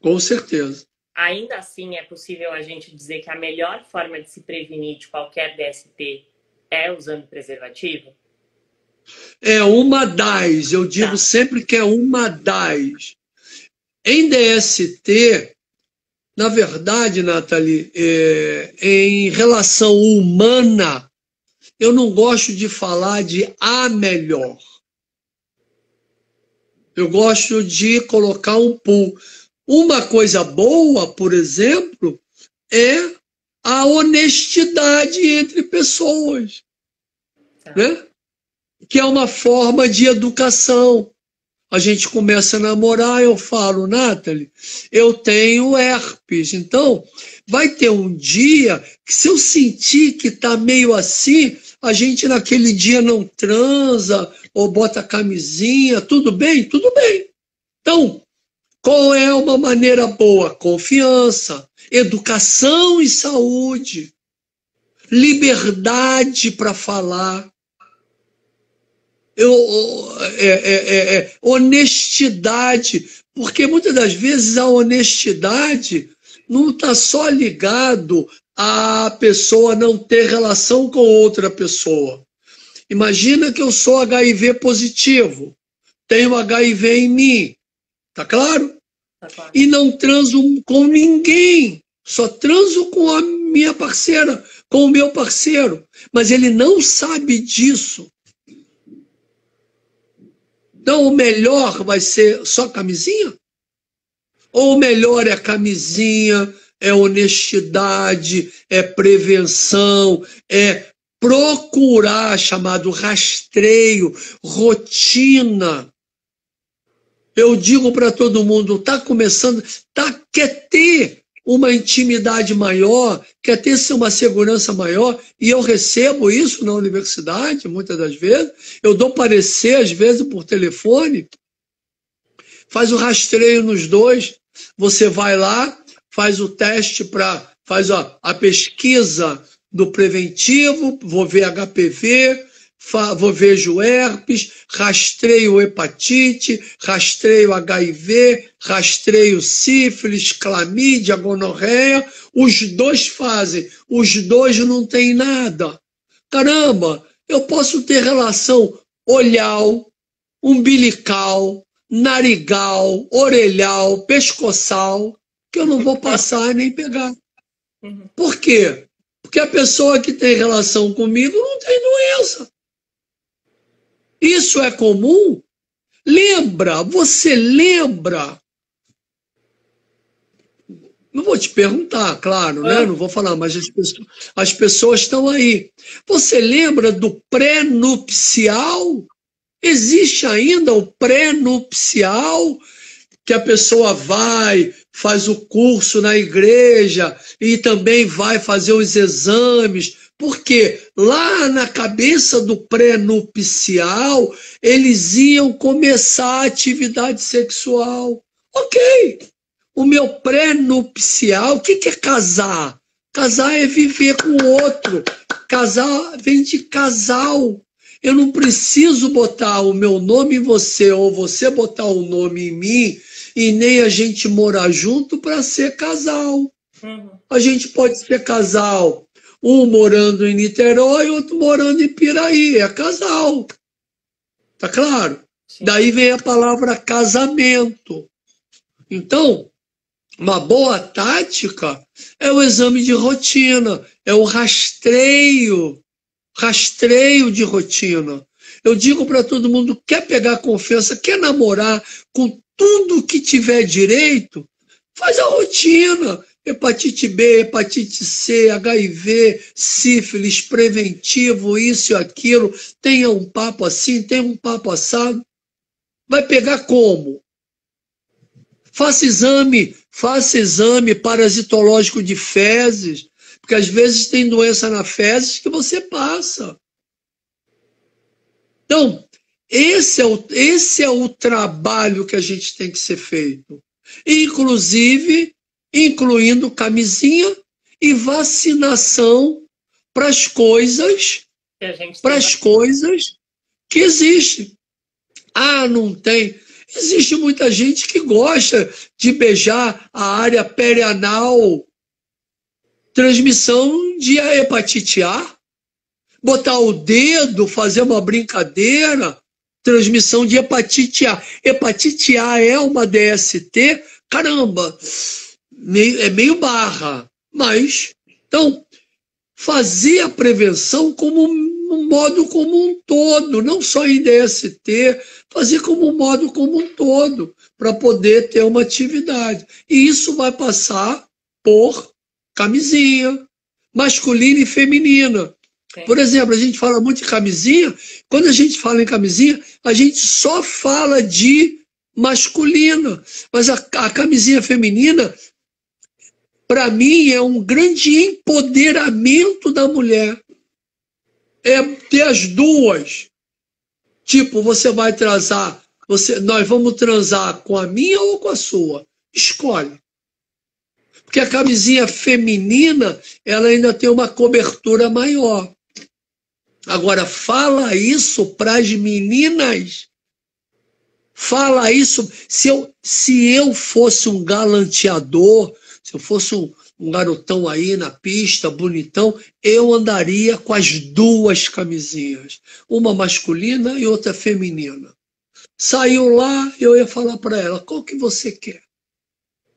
Com certeza. Ainda assim, é possível a gente dizer que a melhor forma de se prevenir de qualquer DST é usando preservativo? É uma das, eu digo sempre que é uma das. Em DST, na verdade, Nathalie, em relação humana, eu não gosto de falar de a melhor. Eu gosto de colocar um pool. Uma coisa boa, por exemplo, é a honestidade entre pessoas, né? Que é uma forma de educação. A gente começa a namorar, eu falo, Nathalie, eu tenho herpes. Então, vai ter um dia que se eu sentir que está meio assim, a gente naquele dia não transa, ou bota camisinha, tudo bem? Tudo bem. Então, qual é uma maneira boa? Confiança, educação e saúde, liberdade para falar. Honestidade, porque muitas das vezes a honestidade não está só ligado a pessoa não ter relação com outra pessoa. Imagina que eu sou HIV positivo, tenho HIV em mim, tá claro? Tá claro. E não transo com ninguém, só transo com a minha parceira, com o meu parceiro, mas ele não sabe disso. Então, o melhor vai ser só camisinha? Ou o melhor é camisinha, é honestidade, é prevenção, é procurar, chamado rastreio, rotina. Eu digo para todo mundo, está começando, quer ter uma intimidade maior, quer ter uma segurança maior, e eu recebo isso na universidade, muitas das vezes, eu dou parecer, às vezes, por telefone, faz o rastreio nos dois, você vai lá, faz o teste, faz a pesquisa do preventivo, vou ver HPV, vejo herpes, rastreio hepatite, rastreio HIV, rastreio sífilis, clamídia, gonorreia. Os dois fazem, os dois não têm nada. Caramba, eu posso ter relação olhal, umbilical, narigal, orelhal, pescoçal, que eu não vou passar nem pegar. Por quê? Porque a pessoa que tem relação comigo não tem doença. Isso é comum? Lembra? Você lembra? Não vou te perguntar, claro, né? Não vou falar, mas as pessoas estão aí. Você lembra do pré-nupcial? Existe ainda o pré-nupcial, que a pessoa vai, faz o curso na igreja e também vai fazer os exames, porque lá na cabeça do pré-nupcial eles iam começar a atividade sexual. Ok, o meu pré-nupcial, o que é casar? Casar é viver com o outro, casar vem de casal. Eu não preciso botar o meu nome em você ou você botar o nome em mim e nem a gente morar junto para ser casal. A gente pode ser casal, um morando em Niterói, outro morando em Piraí, é casal. Tá claro? Sim. Daí vem a palavra casamento. Então, uma boa tática é o exame de rotina, é o rastreio de rotina. Eu digo para todo mundo, quer pegar confiança, quer namorar com tudo que tiver direito, faz a rotina. Hepatite B, hepatite C, HIV, sífilis, preventivo, isso e aquilo. Tenha um papo assim, tenha um papo assado. Vai pegar como? Faça exame parasitológico de fezes, porque às vezes tem doença na fezes que você passa. Então, esse é o trabalho que a gente tem que ser feito. Inclusive, incluindo camisinha e vacinação para as coisas que existem. Ah, não tem. Existe muita gente que gosta de beijar a área perianal, transmissão de hepatite A, botar o dedo, fazer uma brincadeira, transmissão de hepatite A. Hepatite A é uma DST, caramba, é meio barra, mas, então, fazer a prevenção como um modo como um todo, não só em DST, fazer como um modo como um todo, para poder ter uma atividade. E isso vai passar por camisinha, masculina e feminina. Por exemplo, a gente fala muito de camisinha, quando a gente fala em camisinha, a gente só fala de masculina, mas a camisinha feminina, para mim, é um grande empoderamento da mulher. É ter as duas. Tipo, você vai transar, nós vamos transar com a minha ou com a sua? Escolhe. Porque a camisinha feminina, ela ainda tem uma cobertura maior. Agora, fala isso para as meninas. Fala isso. Se eu fosse um galanteador, se eu fosse um garotão aí na pista, bonitão, eu andaria com as duas camisinhas. Uma masculina e outra feminina. Saiu lá, eu ia falar para ela, qual que você quer?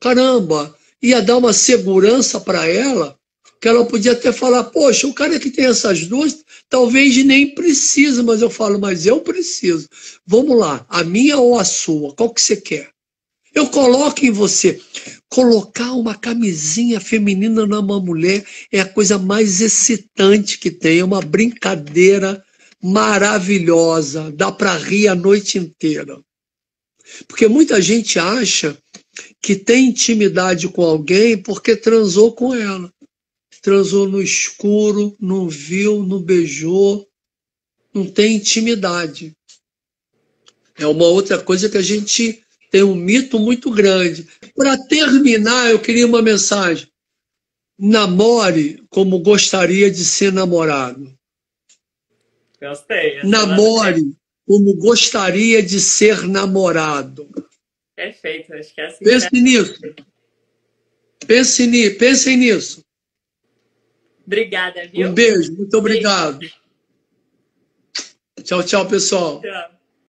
Caramba, ia dar uma segurança para ela, que ela podia até falar, poxa, o cara que tem essas duas, talvez nem precisa, mas eu falo, mas eu preciso. Vamos lá, a minha ou a sua, qual que você quer? Eu coloco em você. Colocar uma camisinha feminina numa mulher é a coisa mais excitante que tem, é uma brincadeira maravilhosa, dá para rir a noite inteira. Porque muita gente acha que tem intimidade com alguém porque transou com ela. Transou no escuro, não viu, não beijou, não tem intimidade. É uma outra coisa que a gente tem um mito muito grande. Para terminar, eu queria uma mensagem. Namore como gostaria de ser namorado. Gostei. Namore como gostaria de ser namorado. Perfeito, acho que é assim. Pense nisso. Pensem nisso. Obrigada, viu? Um beijo, muito obrigado. Beijo. Tchau, tchau, pessoal. Tchau.